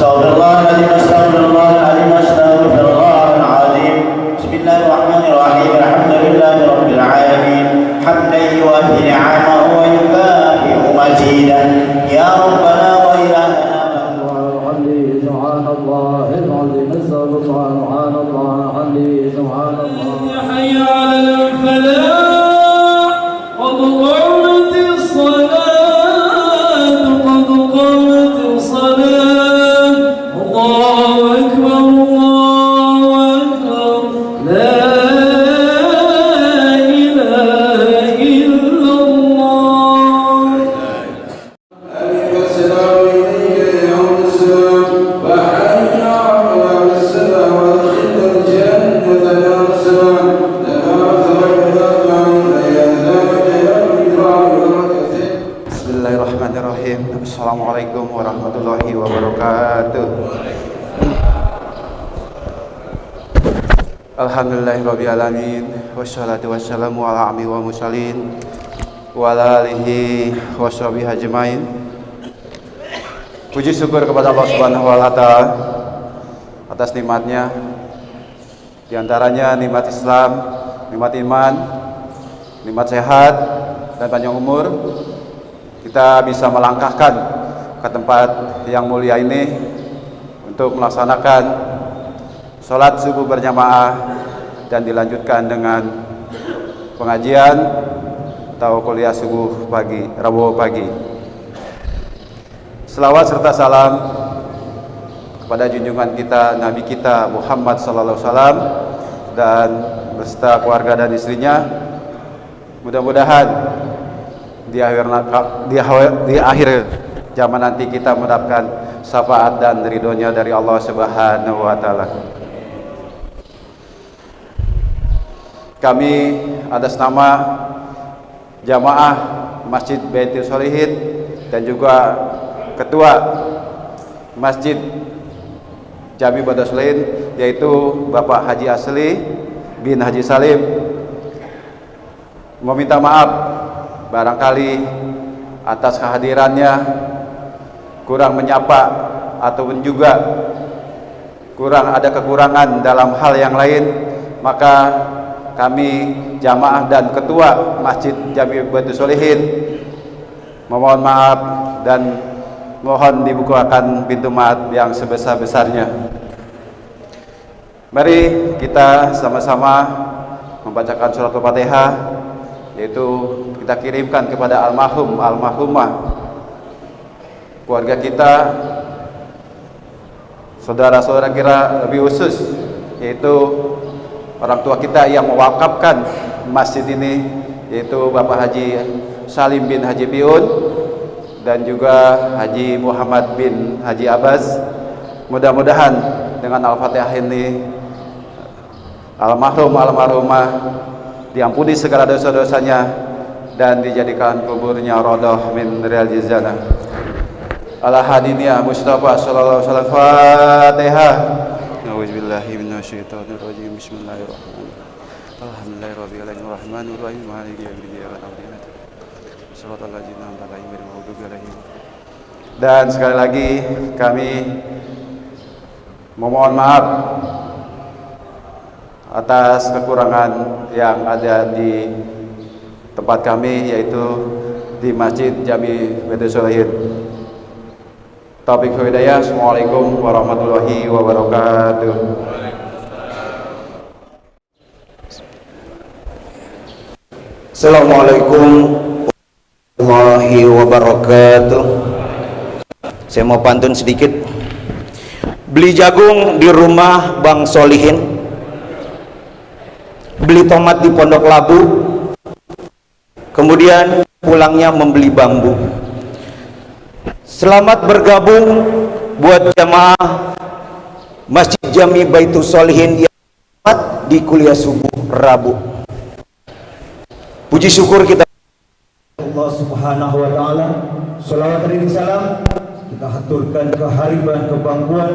استغفر الله العظيم استغفر الله العظيم استغفر الله العظيم. بسم الله الرحمن الرحيم. الحمد لله رب العالمين حمدا يوافي نعمه ويكافئ مزيدا يا ربنا وإلهنا. سبحان الله العظيم سبحان الله العظيم سبحان الله. حي على الفلاح قد قامت الصلاة قد قامت الصلاة. الله أكبر الله أكبر لا إله إلا الله. ألف السلام إليك يوم السلام وحي على السلام وأدخل الجنة يا السلام Bismillahirrahmanirrahim. Assalamualaikum warahmatullahi wabarakatuh. Alhamdulillahirrabbilalamin. Wassalatu wassalamu ala amri wa mursalin wa ala alihi wa sahbihi ajmain. Puji syukur kepada Allah Subhanahu wa taala atas nikmatnya, di antaranya nikmat Islam, nikmat iman, nikmat sehat dan panjang umur. Kita bisa melangkahkan ke tempat yang mulia ini untuk melaksanakan sholat subuh berjamaah dan dilanjutkan dengan pengajian atau kuliah subuh pagi, Rabu pagi. Selawat serta salam kepada junjungan kita, Nabi kita Muhammad sallallahu alaihi wasallam dan beserta keluarga dan istrinya. Mudah-mudahan di akhir zaman nanti kita mendapatkan syafaat dan ridhonya dari Allah Subhanahu wa taala. Kami atas nama jamaah Masjid Baitul Sholihin dan juga Ketua Masjid Jami Baitul Sholihin yaitu Bapak Haji Asli bin Haji Salim meminta maaf barangkali atas kehadirannya kurang menyapa ataupun juga kurang ada kekurangan dalam hal yang lain, maka kami jamaah dan ketua Masjid Jami Baitul Sholihin memohon maaf dan mohon dibukakan pintu maaf yang sebesar-besarnya. Mari kita sama-sama membacakan surat Al-Fatihah, yaitu kita kirimkan kepada almarhum almarhumah keluarga kita, saudara-saudara kita lebih khusus, yaitu orang tua kita yang mewakafkan masjid ini, yaitu Bapak Haji Salim bin Haji Piun dan juga Haji Muhammad bin Haji Abbas. Mudah-mudahan dengan Al-Fatihah ini almarhum almarhumah diampuni segala dosa-dosanya dan dijadikan kuburnya radhah min riyadil jannah. Ala hadiniyah Mustafa sallallahu alaihi wasallam. Fatihah. A'udzubillahi minasyaitonir rajim. Bismillahirrahmanirrahim. Alhamdulillahirabbil alamin arrahmanir rahim maliki yaumiddin iyyaka na'budu wa iyyaka nasta'in shiratal ladzina an'amta 'alaihim ghairil maghdubi 'alaihim. Dan sekali lagi kami memohon maaf atas kekurangan yang ada di tempat kami, yaitu di Masjid Jami Baitul Sholihin. Taufik hidayah. Assalamualaikum warahmatullahi wabarakatuh. Assalamualaikum warahmatullahi wabarakatuh. Saya mau pantun sedikit. Beli jagung di rumah Bang Solihin, beli tomat di Pondok Labu, kemudian pulangnya membeli bambu. Selamat bergabung buat jamaah Masjid Jami Baitul Sholihin yang selamat di kuliah subuh Rabu. Puji syukur kita Allah Subhanahu wa taala. Shalawat dan salam kita haturkan kehariban kebangkuan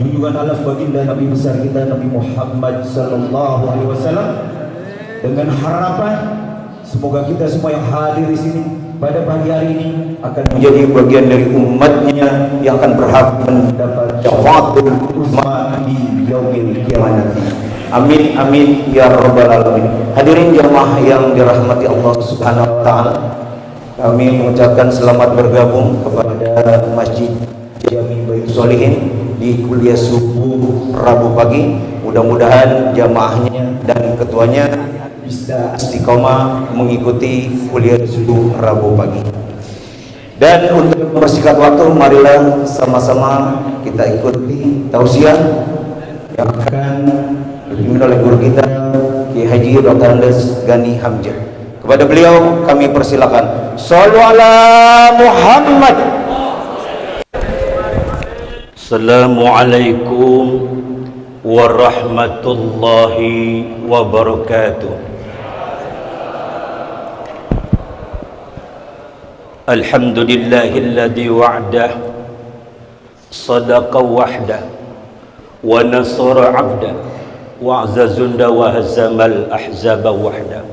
junjungan alas baginda Nabi besar kita Nabi Muhammad sallallahu alaihi wasallam, dengan harapan semoga kita semua yang hadir di sini pada pagi hari ini akan menjadi bagian dari umatnya yang akan berhak mendapat syafaatul uzma di yaumil kiamat nanti. Amin amin ya rabbal alamin. Hadirin jamaah yang dirahmati Allah Subhanahu wa taala, kami mengucapkan selamat bergabung kepada Masjid Jami Baitus Sholihin di kuliah subuh Rabu pagi. Mudah-mudahan jamaahnya dan ketuanya bisa istiqomah mengikuti kuliah subuh Rabu pagi. Dan untuk mempersingkat waktu, marilah sama-sama kita ikuti tausiah yang akan dipimpin oleh guru kita Kiai Haji Dr. Andes Gani Hamzah. Kepada beliau kami persilakan. Shallu ala Muhammad. Assalamualaikum warahmatullahi wabarakatuh. Alhamdulillahilladzi wa'dah sadaqa wahdah wa nasara 'abdah wa azazunda wa hazamal ahzaba wahdah.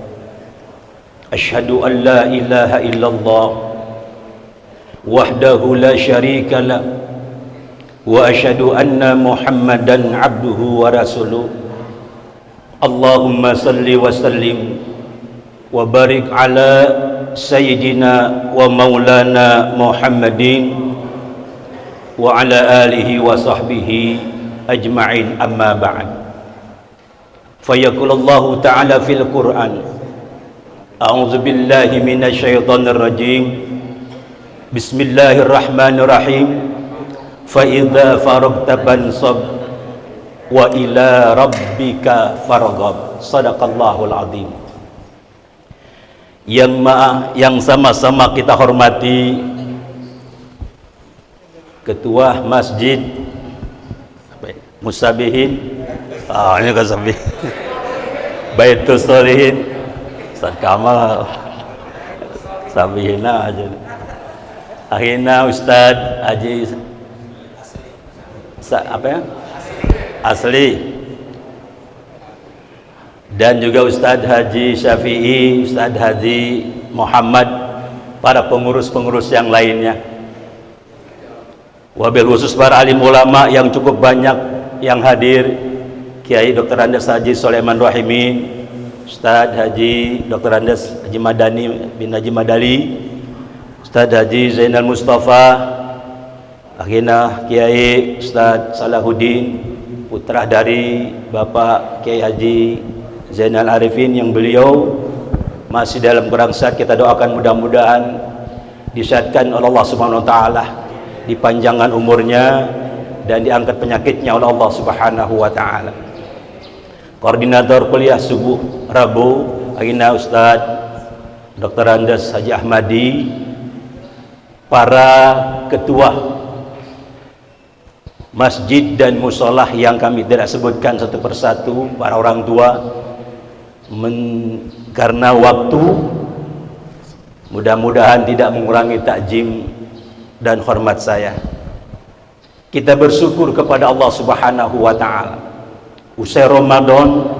Asyhadu an la ilaha illallah wahdahu la syarika lah wa asyhadu anna Muhammadan abduhu wa rasuluh. Allahumma salli wa sallim wa barik ala sayyidina wa maulana Muhammadin wa ala alihi wa sahbihi ajma'in, amma ba'd. Fayaqulullahu ta'ala fil Qur'an, a'udzu billahi minasy syaithanir rajim, bismillahirrahmanirrahim, fa idza faragta fansab wa ila rabbika farghab. Shadaqallahul azim. Yang sama-sama kita hormati Ketua Masjid Musabihin, ini kan Sabih Baitus Sholihin, Ustaz Kamal Sabihina aja. Akhirnya Ustaz Haji Asli, dan juga Ustadz Haji Syafi'i, Ustadz Haji Muhammad, para pengurus-pengurus yang lainnya, wabil khusus para alim ulama yang cukup banyak yang hadir, Kiai Dr. Andes Haji Sulaiman Rahimin, Ustadz Haji Dr. Andes Haji Madani bin Haji Madali, Ustadz Haji Zainal Mustafa, akhirnya Kiai Ustadz Salahuddin, putra dari Bapak Kiai Haji Zainal Arifin, yang beliau masih dalam kurang sehat. Kita doakan mudah-mudahan disehatkan oleh Allah Subhanahu wa taala, dipanjangkan umurnya dan diangkat penyakitnya oleh Allah Subhanahu wa taala. Koordinator kuliah subuh Rabu akhirnya Ustaz Dr. Andes Haji Ahmadi, para ketua masjid dan musolah yang kami tidak sebutkan satu persatu, para orang tua, karena waktu mudah-mudahan tidak mengurangi takjim dan hormat saya. Kita bersyukur kepada Allah Subhanahu wa taala. Usai Ramadan,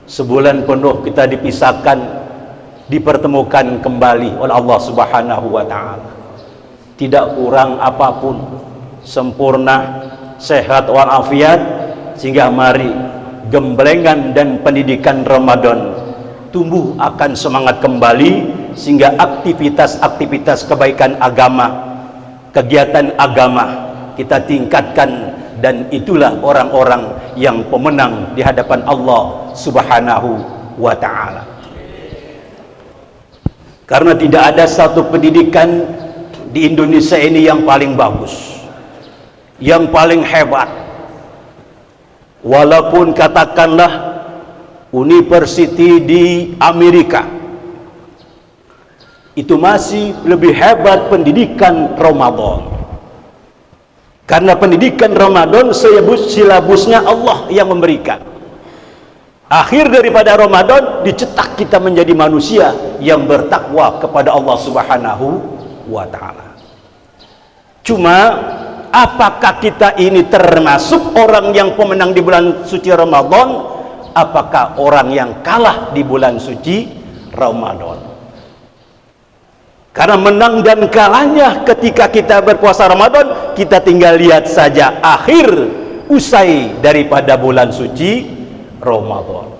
sebulan penuh kita dipisahkan, dipertemukan kembali oleh Allah Subhanahu wa taala. Tidak kurang apapun, sempurna, sehat walafiat, sehingga mari gemblengan dan pendidikan Ramadan tumbuh akan semangat kembali, sehingga aktivitas-aktivitas kebaikan agama, kegiatan agama kita tingkatkan, dan itulah orang-orang yang pemenang di hadapan Allah Subhanahu wa taala. Karena tidak ada satu pendidikan di Indonesia ini yang paling bagus, yang paling hebat. Walaupun katakanlah university di Amerika itu masih lebih hebat pendidikan Ramadan, karena pendidikan Ramadan silabusnya Allah yang memberikan. Akhir daripada Ramadan dicetak kita menjadi manusia yang bertakwa kepada Allah Subhanahu wa taala. Cuma apakah kita ini termasuk orang yang pemenang di bulan suci Ramadan? Apakah orang yang kalah di bulan suci Ramadan? Karena menang dan kalahnya ketika kita berpuasa Ramadan, kita tinggal lihat saja akhir usai daripada bulan suci Ramadan.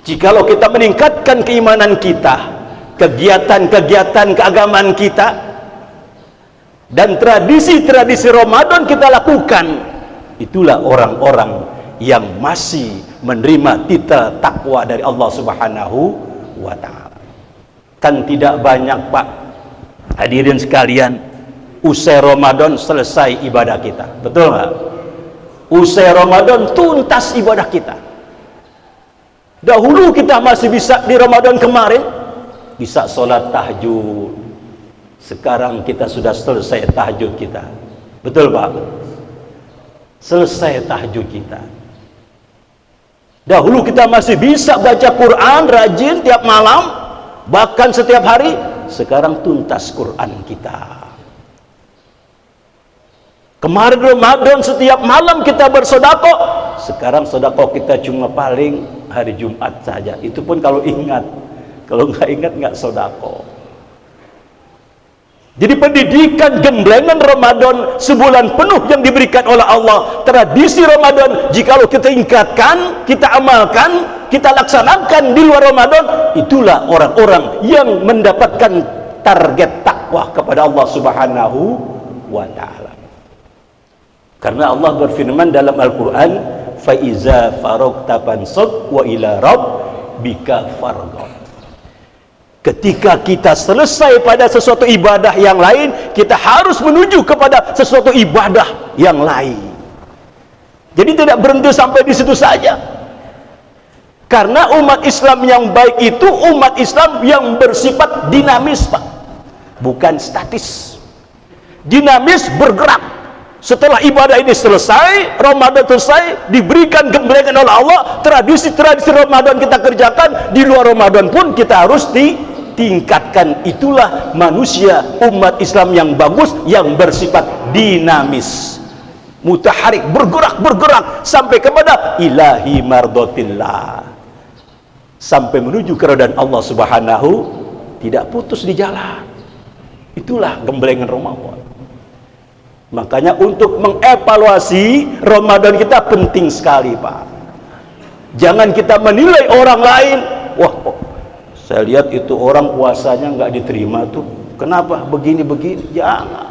Jikalau kita meningkatkan keimanan kita, kegiatan-kegiatan keagamaan kita, dan tradisi-tradisi Ramadan kita lakukan, itulah orang-orang yang masih menerima titel takwa dari Allah Subhanahu wa ta'ala. Kan tidak banyak, Pak, hadirin sekalian, usai Ramadan selesai ibadah kita, betul nggak? Usai Ramadan tuntas ibadah kita. Dahulu kita masih bisa di Ramadan kemarin bisa sholat tahajud, sekarang kita sudah selesai tahajud kita, betul Pak? Selesai tahajud kita. Dahulu kita masih bisa baca Quran rajin tiap malam, bahkan setiap hari. Sekarang tuntas Quran kita. Kemarin Ramadan setiap malam kita bersedekah, sekarang sedekah kita cuma paling hari Jumat saja, itu pun kalau ingat. Kalau nggak ingat nggak sedekah. Jadi pendidikan gemblengan Ramadan sebulan penuh yang diberikan oleh Allah, tradisi Ramadan, jikalau kita tingkatkan, kita amalkan, kita laksanakan di luar Ramadan, itulah orang-orang yang mendapatkan target takwa kepada Allah Subhanahu wa ta'ala. Karena Allah berfirman dalam Al-Quran, فَإِذَا فَرَغْتَ فَانْصَبْ وَإِلَى رَبِّكَ فَارْغَب. Ketika kita selesai pada sesuatu ibadah yang lain, kita harus menuju kepada sesuatu ibadah yang lain. Jadi tidak berhenti sampai di situ saja. Karena umat Islam yang baik itu umat Islam yang bersifat dinamis, Pak, bukan statis. Dinamis, bergerak. Setelah ibadah ini selesai, Ramadan selesai, diberikan gemblengan oleh Allah, tradisi-tradisi Ramadan kita kerjakan, di luar Ramadan pun kita harus ditingkatkan. Itulah manusia umat Islam yang bagus, yang bersifat dinamis, mutaharik, bergerak sampai kepada ilahi mardotillah, sampai menuju keridhaan Allah Subhanahu, tidak putus di jalan. Itulah gemblengan Ramadan. Makanya untuk mengevaluasi Ramadan kita penting sekali, Pak. Jangan kita menilai orang lain, wah kok saya lihat itu orang puasanya nggak diterima tuh, kenapa begini-begini. Jangan.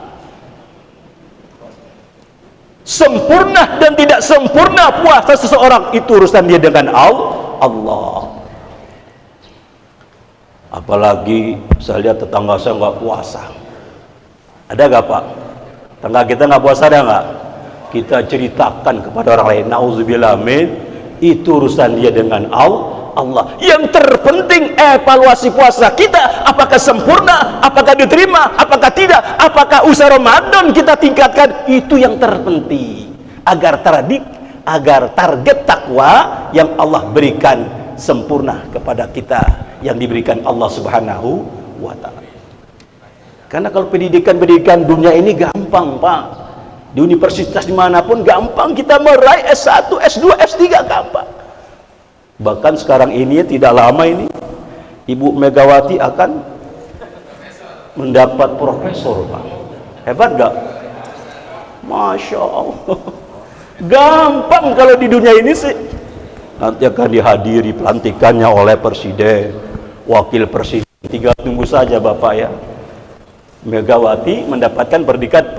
Sempurna dan tidak sempurna puasa seseorang itu urusan dia dengan Allah. Apalagi saya lihat tetangga saya nggak puasa. Ada nggak, Pak? Tetangga kita nggak puasa, ada nggak? Kita ceritakan kepada orang lain, nauzubillah min, itu urusan dia dengan Allah. Yang terpenting evaluasi puasa kita, apakah sempurna, apakah diterima, apakah tidak, apakah usaha Ramadan kita tingkatkan, itu yang terpenting agar target takwa yang Allah berikan sempurna kepada kita, yang diberikan Allah Subhanahu wa ta'ala. Karena kalau pendidikan dunia ini gampang, Pak. Di universitas dimanapun gampang kita meraih S1, S2, S3 gampang. Bahkan sekarang ini tidak lama ini Ibu Megawati akan mendapat profesor, Pak. Hebat gak? Masya Allah. Gampang kalau di dunia ini sih. Nanti akan dihadiri pelantikannya oleh presiden, wakil presiden. Tinggal tunggu saja, Bapak ya. Megawati mendapatkan predikat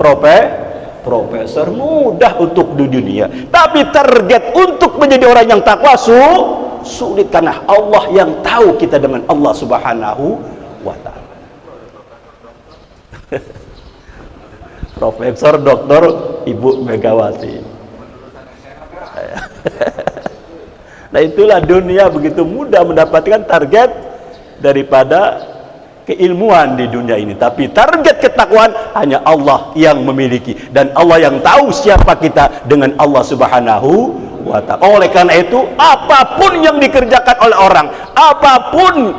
profesor, mudah untuk di dunia. Tapi target untuk menjadi orang yang takwa sulit, karena Allah yang tahu kita dengan Allah Subhanahu wa ta'ala. Profesor Doktor Ibu Megawati. Nah itulah dunia, begitu mudah mendapatkan target daripada keilmuan di dunia ini, tapi target ketakwaan hanya Allah yang memiliki, dan Allah yang tahu siapa kita dengan Allah Subhanahu wa ta'ala. Oleh karena itu, apapun yang dikerjakan oleh orang, apapun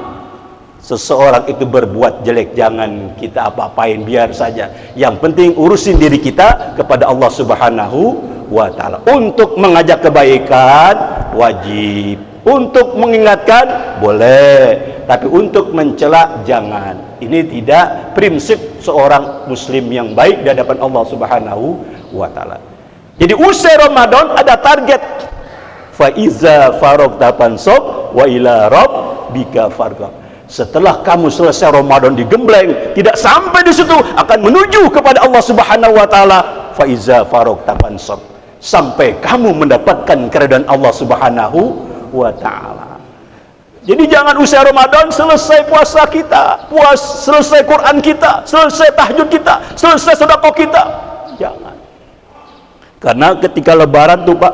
seseorang itu berbuat jelek, jangan kita apa-apain, biar saja. Yang penting urusin diri kita kepada Allah Subhanahu wa ta'ala. Untuk mengajak kebaikan wajib, Untuk mengingatkan boleh, tapi untuk mencela jangan. Ini tidak prinsip seorang muslim yang baik di hadapan Allah Subhanahu wa taala. Jadi usai Ramadan ada target. Fa iza faragta fansab wa ila rabbika farghab. Setelah kamu selesai Ramadan digembleng, tidak sampai di situ, akan menuju kepada Allah Subhanahu wa taala. Fa iza faragta fansab. Sampai kamu mendapatkan keridhaan Allah Subhanahu wa taala. Jadi jangan usai Ramadan selesai puasa kita, selesai Quran kita, selesai tahajud kita, selesai sedekah kita. Jangan. Karena ketika lebaran tuh Pak,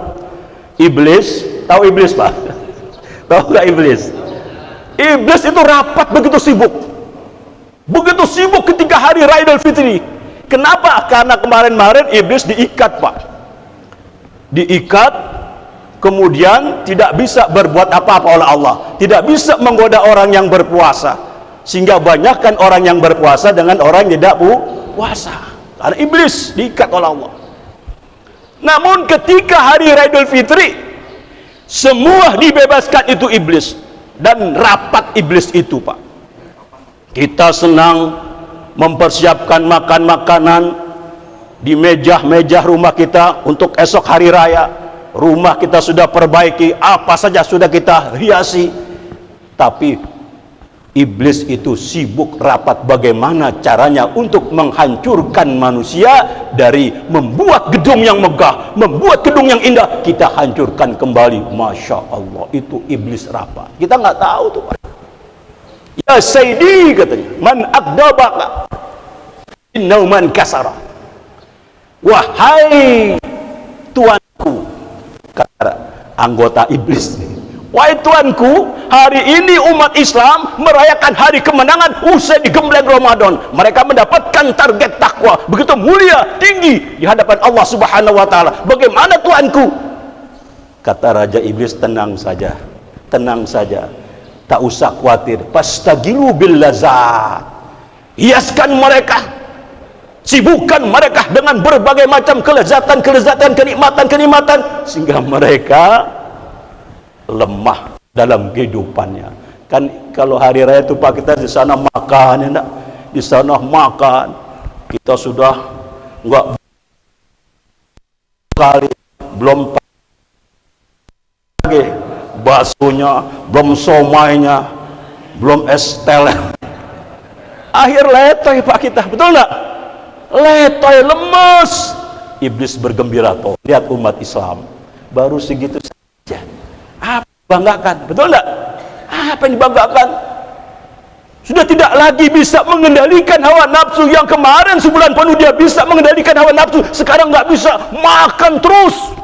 iblis, tahu iblis Pak? Tahu nggak iblis? Iblis itu rapat begitu sibuk. Begitu sibuk ketika hari Raya Idul Fitri. Kenapa? Karena kemarin-kemarin iblis diikat Pak. Diikat, kemudian tidak bisa berbuat apa-apa oleh Allah, tidak bisa menggoda orang yang berpuasa, sehingga banyakkan orang yang berpuasa dengan orang yang tidak puasa, karena iblis diikat oleh Allah. Namun ketika hari Raya Idul Fitri, semua dibebaskan itu iblis, dan rapat iblis itu Pak. Kita senang mempersiapkan makan makanan di meja-meja rumah kita untuk esok hari raya. Rumah kita sudah perbaiki, apa saja sudah kita hiasi, tapi iblis itu sibuk rapat bagaimana caranya untuk menghancurkan manusia. Dari membuat gedung yang megah, membuat gedung yang indah, kita hancurkan kembali. Masya Allah, itu iblis rapat. Kita nggak tahu tuh Pak. Ya Sayyidi katanya, man akdabaka innahu man kasara. Wahai tuanku, kata anggota iblis, wahai tuanku, hari ini umat Islam merayakan hari kemenangan usai digembleng Ramadan. Mereka mendapatkan target takwa begitu mulia, tinggi di hadapan Allah Subhanahu wa taala. Bagaimana tuanku? Kata Raja Iblis, tenang saja, tenang saja, tak usah khawatir. Fastagilu bil lazat. Hiaskan mereka, sibukkan mereka dengan berbagai macam kelezatan-kelezatan, kenikmatan-kenikmatan, sehingga mereka lemah dalam kehidupannya. Kan kalau hari raya itu Pak, kita di sana makan, ya, di sana makan, kita sudah enggak kali, belum lagi baksonya, belum somainya, belum es teler. Akhir letoy Pak kita, betul nggak? Letoy, lemes. Iblis bergembira tuh, lihat umat Islam baru segitu saja. Apa banggakan, betul enggak? Apa yang dibanggakan? Sudah tidak lagi bisa mengendalikan hawa nafsu. Yang kemarin sebulan penuh dia bisa mengendalikan hawa nafsu, sekarang nggak bisa, makan terus,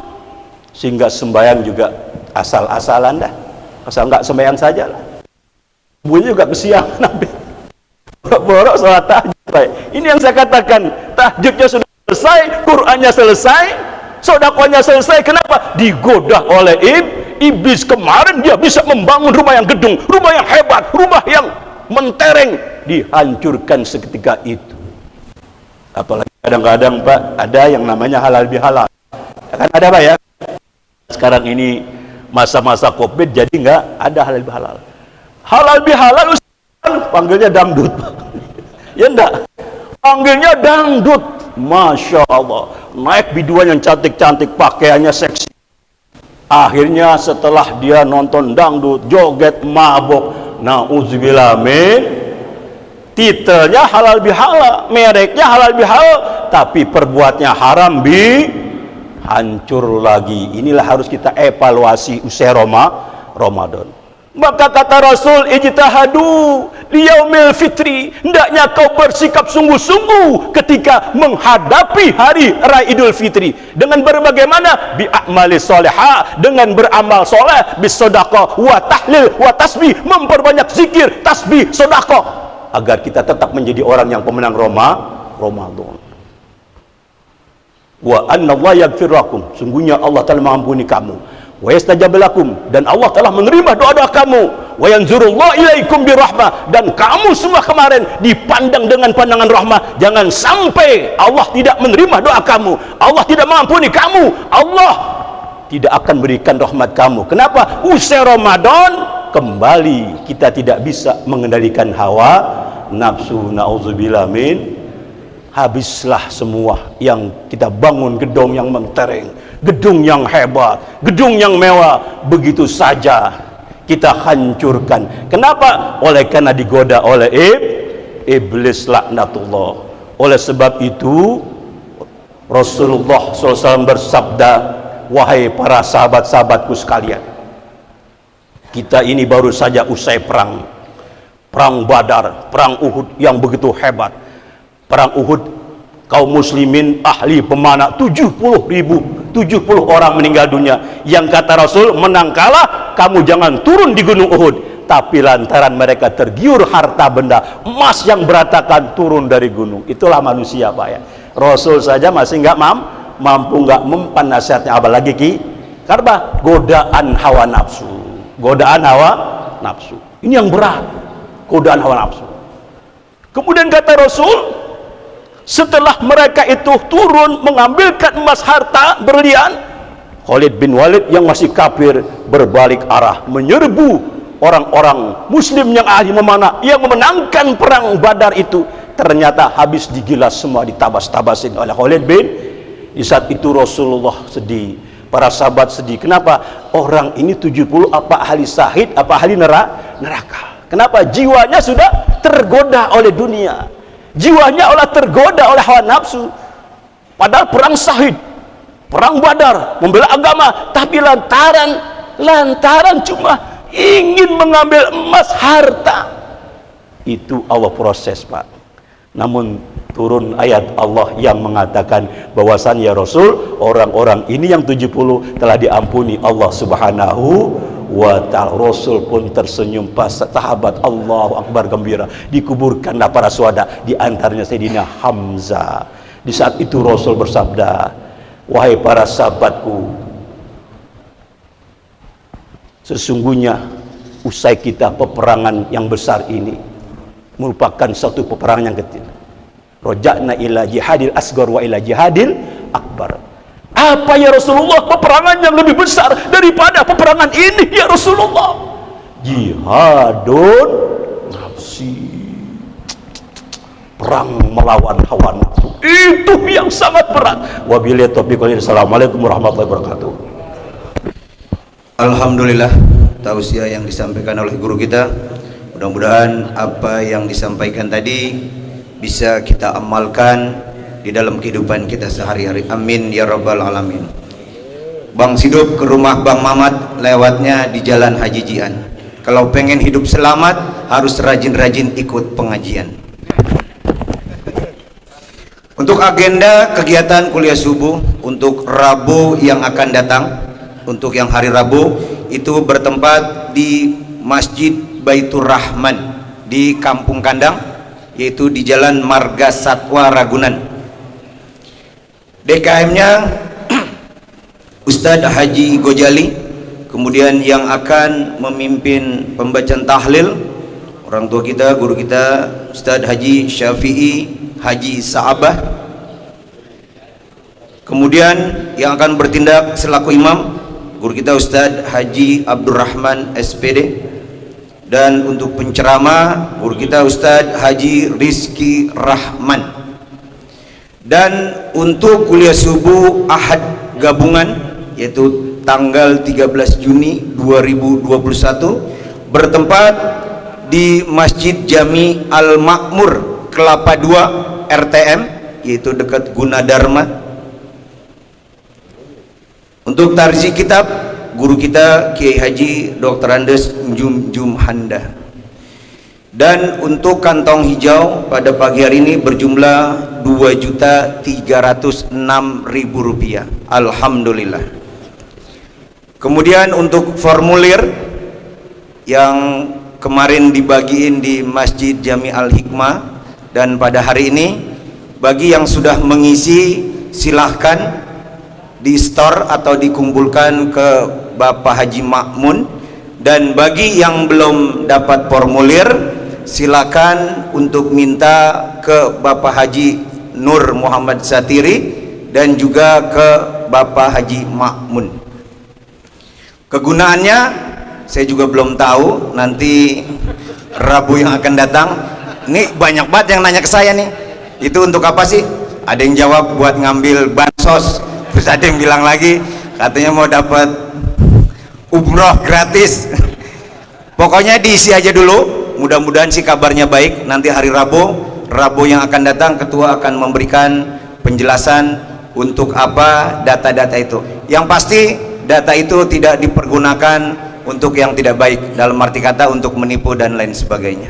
sehingga sembahyang juga asal-asalan dah, asal nggak sembahyang saja lah. Bunyi juga kesiangan nabi, borok sholat tahajud. Ini yang saya katakan, tahajudnya sudah selesai, Qur'annya selesai, sedekahnya selesai. Kenapa? Digoda oleh iblis. Kemarin dia bisa membangun rumah yang gedung, rumah yang hebat, rumah yang mentereng, dihancurkan seketika itu. Apalagi kadang-kadang Pak, ada yang namanya halal bihalal. Kan ada Pak ya? Sekarang ini masa-masa Covid, jadi nggak ada halal bihalal. Halal bihalal panggilnya dangdut. Ya enggak? Panggilnya dangdut. Masya Allah, naik biduan yang cantik-cantik, pakaiannya seksi. Akhirnya setelah dia nonton dangdut, joget, mabok, na'udzubillah min, titelnya halal bihalal, mereknya halal bihalal, tapi perbuatnya haram hancur lagi. Inilah harus kita evaluasi usai Ramadan. Maka kata Rasul, ijtahadu liyaumil fitri, hendaknya kau bersikap sungguh-sungguh ketika menghadapi hari Raya Idul Fitri dengan berbagai mana, bi a'mali sholihah, dengan beramal soleh, bis sedekah wa tahlil wa tasbih, memperbanyak zikir, tasbih, sedekah, agar kita tetap menjadi orang yang pemenang Ramadan. Wa anna Allah yaghfir lakum, sungguhnya Allah telah mengampuni kamu. Wa yastajab lakum, dan Allah telah menerima doa-doa kamu. Wa yanzurullahu ilaikum birahmah, dan kamu semua kemarin dipandang dengan pandangan rahmah. Jangan sampai Allah tidak menerima doa kamu, Allah tidak mengampuni kamu, Allah tidak akan berikan rahmat kamu. Kenapa? Usai Ramadan kembali kita tidak bisa mengendalikan hawa nafsu. Nauzubillah min. Habislah semua yang kita bangun, gedung yang mentereng, gedung yang hebat, gedung yang mewah, begitu saja kita hancurkan. Kenapa? Oleh karena digoda oleh iblis laknatullah. Oleh sebab itu Rasulullah SAW bersabda, wahai para sahabat-sahabatku sekalian, kita ini baru saja usai perang Badar, perang Uhud yang begitu hebat. Perang Uhud, kaum muslimin ahli pemanah 70 orang meninggal dunia. Yang kata Rasul, menang kalah kamu jangan turun di gunung Uhud. Tapi lantaran mereka tergiur harta benda, emas yang berantakan turun dari gunung. Itulah manusia, Pak ya. Rasul saja masih nggak mampu, nggak mempan nasihatnya, apalagi karena godaan hawa nafsu. Godaan hawa nafsu ini yang berat, godaan hawa nafsu. Kemudian kata Rasul, setelah mereka itu turun mengambilkan emas, harta, berlian, Khalid bin Walid yang masih kafir berbalik arah menyerbu orang-orang muslim yang ahli memanah yang memenangkan perang Badar itu. Ternyata habis digilas semua, ditabas-tabasin oleh Khalid bin. Di saat itu Rasulullah sedih, para sahabat sedih. Kenapa? Orang ini 70 apa ahli syahid, apa ahli neraka. Kenapa? Jiwanya sudah tergoda oleh dunia, jiwanya tergoda oleh hawa nafsu. Padahal perang syahid, perang Badar, membela agama, tapi lantaran cuma ingin mengambil emas, harta. Itu Allah proses, Pak. Namun turun ayat Allah yang mengatakan bahwasannya ya Rasul, orang-orang ini yang 70 telah diampuni Allah Subhanahu wa ta'ala. Rasul pun tersenyum, pas sahabat Allahu Akbar gembira. Dikuburkanlah para syuhada, di antaranya Sayyidina Hamzah. Di saat itu Rasul bersabda, wahai para sahabatku, sesungguhnya usai kita peperangan yang besar ini merupakan satu peperangan yang kecil. Roja'na ila jihadil asgar wa ila jihadil akbar. Apa ya Rasulullah peperangan yang lebih besar daripada peperangan ini ya Rasulullah? Jihadun nafsi, perang melawan hawa nafsu. Itu yang sangat berat. Wabillahi taufiq wal hidayah. Assalamualaikum warahmatullahi wabarakatuh. Alhamdulillah, tausiah yang disampaikan oleh guru kita. Mudah-mudahan apa yang disampaikan tadi bisa kita amalkan di dalam kehidupan kita sehari-hari. Amin ya rabbal alamin. Bang Sidup ke rumah Bang Mamat, lewatnya di Jalan Haji Jian. Kalau pengen hidup selamat harus rajin-rajin ikut pengajian. Untuk agenda kegiatan kuliah subuh untuk Rabu yang akan datang, untuk yang hari Rabu itu bertempat di Masjid Baitur Rahman di Kampung Kandang, yaitu di Jalan Marga Satwa Ragunan. DKM-nya Ustadz Haji Gojali. Kemudian yang akan memimpin pembacaan tahlil orang tua kita, guru kita Ustadz Haji Syafi'i Haji Sa'abah. Kemudian yang akan bertindak selaku imam guru kita Ustadz Haji Abdurrahman SPD. Dan untuk penceramah guru kita Ustadz Haji Rizki Rahman. Dan untuk kuliah subuh Ahad gabungan yaitu tanggal 13 Juni 2021 bertempat di Masjid Jami Al-Makmur Kelapa 2 RTM, yaitu dekat Gunadarma. Untuk tarzi kitab guru kita Kiai Haji Dr. Andes Jum Handa. Dan untuk kantong hijau pada pagi hari ini berjumlah Rp2.306.000. Alhamdulillah. Kemudian untuk formulir yang kemarin dibagiin di Masjid Jami Al-Hikmah, dan pada hari ini bagi yang sudah mengisi silahkan di store atau dikumpulkan ke Bapak Haji Makmun. Dan bagi yang belum dapat formulir silakan untuk minta ke Bapak Haji Nur Muhammad Satiri dan juga ke Bapak Haji Makmun. Kegunaannya saya juga belum tahu, nanti Rabu yang akan datang. Ini banyak banget yang nanya ke saya nih, itu untuk apa sih? Ada yang jawab buat ngambil bansos, terus ada yang bilang lagi katanya mau dapat umroh gratis. Pokoknya diisi aja dulu, mudah-mudahan sih kabarnya baik. Nanti hari Rabu yang akan datang, ketua akan memberikan penjelasan untuk apa data-data itu. Yang pasti data itu tidak dipergunakan untuk yang tidak baik, dalam arti kata untuk menipu dan lain sebagainya.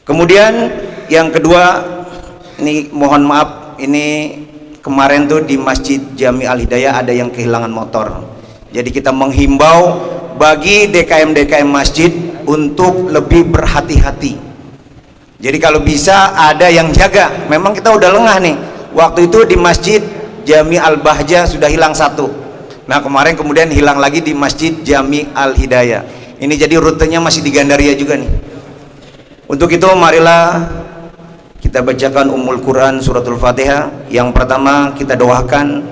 Kemudian yang kedua, ini mohon maaf, ini kemarin tuh di Masjid Jami Al Hidayah ada yang kehilangan motor. Jadi kita menghimbau bagi DKM masjid untuk lebih berhati-hati. Jadi kalau bisa ada yang jaga. Memang kita udah lengah nih. Waktu itu di Masjid Jami Al Bahjah sudah hilang satu. Nah kemarin kemudian hilang lagi di Masjid Jami Al Hidayah. Ini jadi rutenya masih di Gandaria juga nih. Untuk itu marilah kita bacakan Ummul Quran suratul Fatihah. Yang pertama kita doakan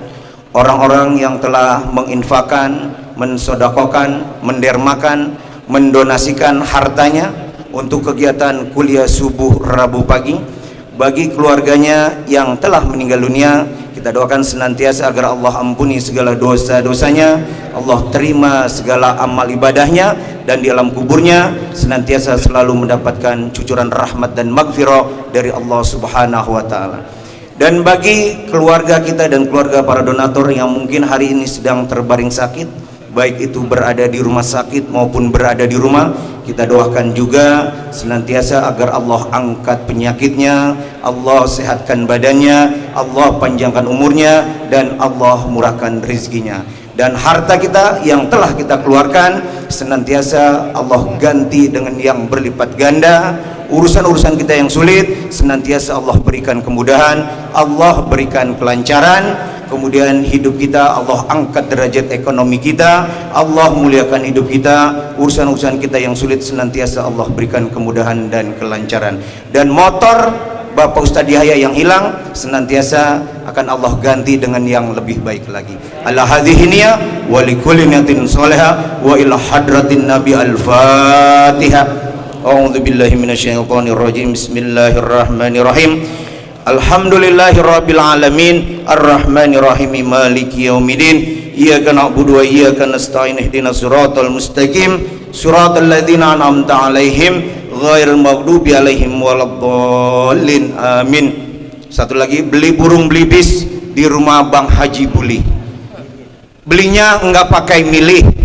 orang-orang yang telah menginfakkan, mensodakokan, mendermakan, mendonasikan hartanya untuk kegiatan kuliah subuh Rabu pagi. Bagi keluarganya yang telah meninggal dunia, kita doakan senantiasa agar Allah ampuni segala dosa-dosanya, Allah terima segala amal ibadahnya, dan di alam kuburnya senantiasa selalu mendapatkan cucuran rahmat dan magfirah dari Allah Subhanahu wa ta'ala. Dan bagi keluarga kita dan keluarga para donatur yang mungkin hari ini sedang terbaring sakit, baik itu berada di rumah sakit maupun berada di rumah, kita doakan juga senantiasa agar Allah angkat penyakitnya, Allah sehatkan badannya, Allah panjangkan umurnya, dan Allah murahkan rezekinya. Dan harta kita yang telah kita keluarkan senantiasa Allah ganti dengan yang berlipat ganda. Urusan-urusan kita yang sulit senantiasa Allah berikan kemudahan, Allah berikan kelancaran. Kemudian hidup kita Allah angkat derajat ekonomi kita, Allah muliakan hidup kita. Urusan-urusan kita yang sulit senantiasa Allah berikan kemudahan dan kelancaran. Dan motor Bapak Ustadz Yahya yang hilang senantiasa akan Allah ganti dengan yang lebih baik lagi. Ala hadhihi niyya wa likulli niyatin shalihah wa ila hadratin nabi al-fatihah. A'udzu billahi minasyaitonir rajim. Bismillahirrahmanirrahim. Alhamdulillahirabbil alamin arrahmanir rahim maliki yaumiddin iyyaka na'budu wa iyyaka nasta'in ihdinas siratal mustaqim siratal ladzina an'amta 'alaihim ghairil maghdubi 'alaihim waladdallin amin. Satu lagi, beli burung belibis di rumah Bang Haji Buli. Belinya enggak pakai milih.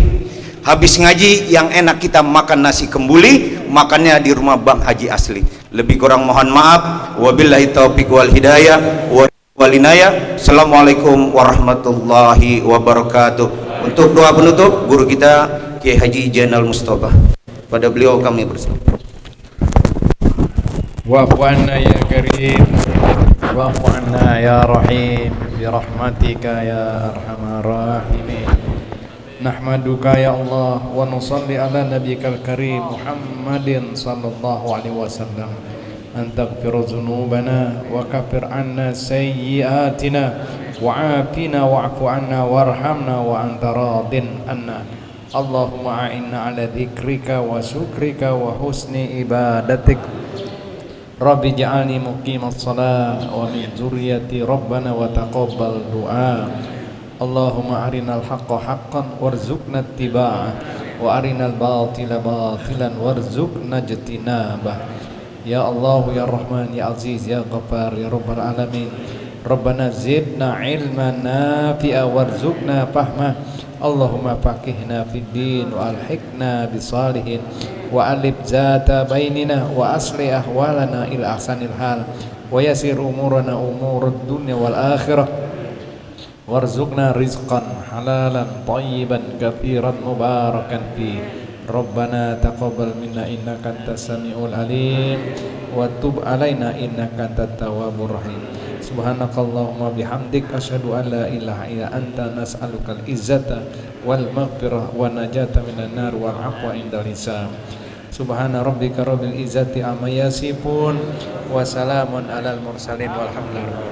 Habis ngaji yang enak kita makan nasi kembuli, makannya di rumah Bang Haji asli. Lebih kurang mohon maaf. Wabillahi taufiq wal hidayah wal inayah. Assalamualaikum warahmatullahi wabarakatuh. Untuk doa penutup guru kita Kiai Haji Jainal Mustafa. Pada beliau kami bersama. Wa'fu anna ya karim, wa'fu anna ya rahim, birahmatika ya arhamar rahimin. Nahmaduka ya Allah wa nusalli ala nabiyikal karim Muhammadin sallallahu alaihi wasallam an taghfir dhunubana wa kaffir anna sayyiatina wa afina wa'fu anna warhamna wa anta radin anna. Allahumma a'inna ala dzikrika wa syukrika wa husni ibadatik. Rabbi ja'alni muqimas shalah wa min dzurriyyati rabbana wa taqabbal du'a. Allahumma arinal haqqa haqqan warzuqna ittiba'ah wa arinal batila batilan warzuqna ijtinabah. Ya Allah ya Rahman ya Aziz ya Ghaffar ya Rabbal alamin. Rabbana zidna ilman nafi'a warzuqna fahma. Allahumma faqihna fid din wa alhiqna bisalihin wa alif zata bainina wa asli ahwalana ila ahsanil hal wa yasir umurana umurud dunya wal akhirah. Warzuqna rizqan halalan tayyiban katsiran mubarakan fi. Rabbana taqabbal minna innaka antas samiul alim wa tub alaina innaka antat tawwabur rahim. Subhanakallahumma bihamdik asyhadu an la ilaha illa anta nas'alukal izzata wal maghfirah wa najata minan nar wal afwa indal hisab. Subhana rabbika rabbil izzati amma yasifun wa salamun alal mursalin walhamdulillah.